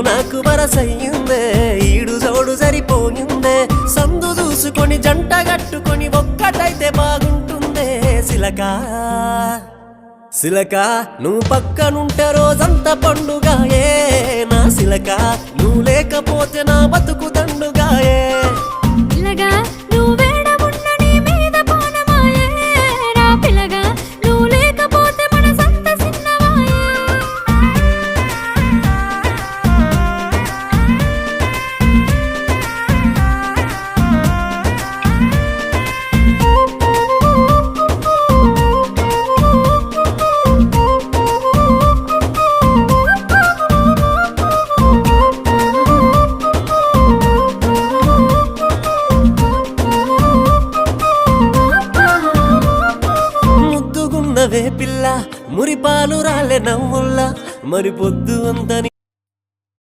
నాకు వరసయ్యిందే ఈడు జోడు సరిపోయిందే సందు చూసుకొని జంట గట్టుకొని ఒక్కటైతే బాగుంటుందే సిలకా సిలకా నువ్వు పక్కనుంటే రోజంతా పండుగాయే నా సిలకా నువ్వు లేకపోతే నా బతుకు దండుగాయే పిల్లగా నువ్వు వేడమున్న నీ మీద పోనమాయే రా పిల్లగా నువ్వు లేకపోతే మనసంత సిన్నవాయే ముద్దుగున్నవే పిల్ల మురిపాలు రాలే నవ్వుల్లా మరి పొద్దు అంతని